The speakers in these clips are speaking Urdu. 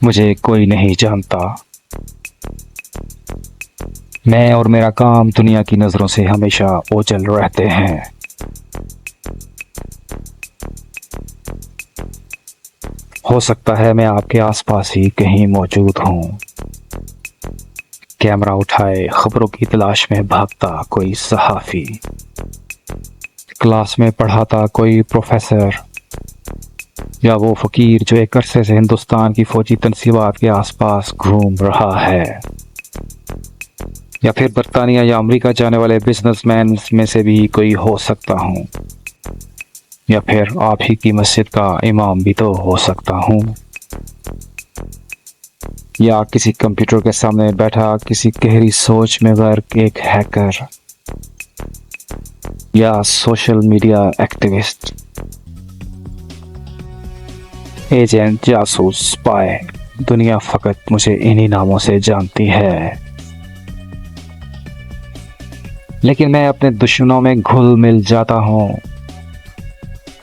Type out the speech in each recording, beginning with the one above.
مجھے کوئی نہیں جانتا۔ میں اور میرا کام دنیا کی نظروں سے ہمیشہ اوجھل رہتے ہیں۔ ہو سکتا ہے میں آپ کے آس پاس ہی کہیں موجود ہوں، کیمرہ اٹھائے خبروں کی تلاش میں بھاگتا کوئی صحافی، کلاس میں پڑھاتا کوئی پروفیسر، یا وہ فقیر جو ایک عرصے سے ہندوستان کی فوجی تنصیبات کے آس پاس گھوم رہا ہے، یا پھر برطانیہ یا امریکہ جانے والے بزنس مین میں سے بھی کوئی ہو سکتا ہوں، یا پھر آپ ہی کی مسجد کا امام بھی تو ہو سکتا ہوں، یا کسی کمپیوٹر کے سامنے بیٹھا کسی گہری سوچ میں غرق ایک ہیکر، یا سوشل میڈیا ایکٹیوسٹ، ایجنٹ، جاسوس، اسپائے۔ دنیا فقط مجھے انہی ناموں سے جانتی ہے، لیکن میں اپنے دشمنوں میں گھل مل جاتا ہوں۔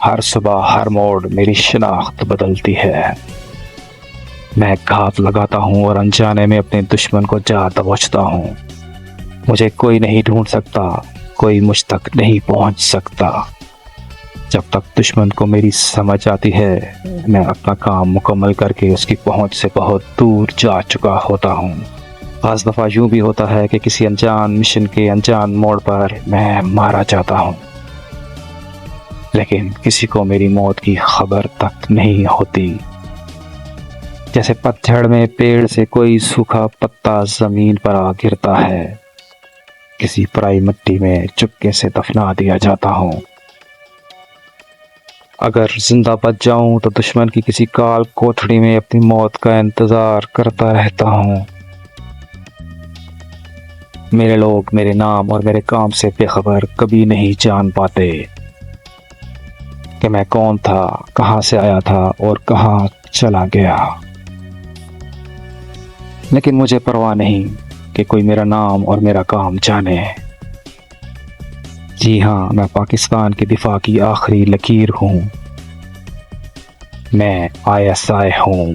ہر صبح ہر موڑ میری شناخت بدلتی ہے۔ میں گھات لگاتا ہوں اور انجانے میں اپنے دشمن کو جا دبوچتا ہوں۔ مجھے کوئی نہیں ڈھونڈ سکتا، کوئی مجھ تک نہیں پہنچ سکتا۔ جب تک دشمن کو میری سمجھ آتی ہے، میں اپنا کام مکمل کر کے اس کی پہنچ سے بہت دور جا چکا ہوتا ہوں۔ بعض دفعہ یوں بھی ہوتا ہے کہ کسی انجان مشن کے انجان موڑ پر میں مارا جاتا ہوں، لیکن کسی کو میری موت کی خبر تک نہیں ہوتی۔ جیسے پتجھڑ میں پیڑ سے کوئی سوکھا پتا زمین پر آ گرتا ہے، کسی پرائی مٹی میں چپکے سے دفنا دیا جاتا ہوں۔ اگر زندہ بچ جاؤں تو دشمن کی کسی کال کوٹھڑی میں اپنی موت کا انتظار کرتا رہتا ہوں۔ میرے لوگ میرے نام اور میرے کام سے بے خبر کبھی نہیں جان پاتے کہ میں کون تھا، کہاں سے آیا تھا اور کہاں چلا گیا۔ لیکن مجھے پرواہ نہیں کہ کوئی میرا نام اور میرا کام جانے۔ جی ہاں، میں پاکستان کے دفاع کی آخری لکیر ہوں۔ میں ISI ہوں۔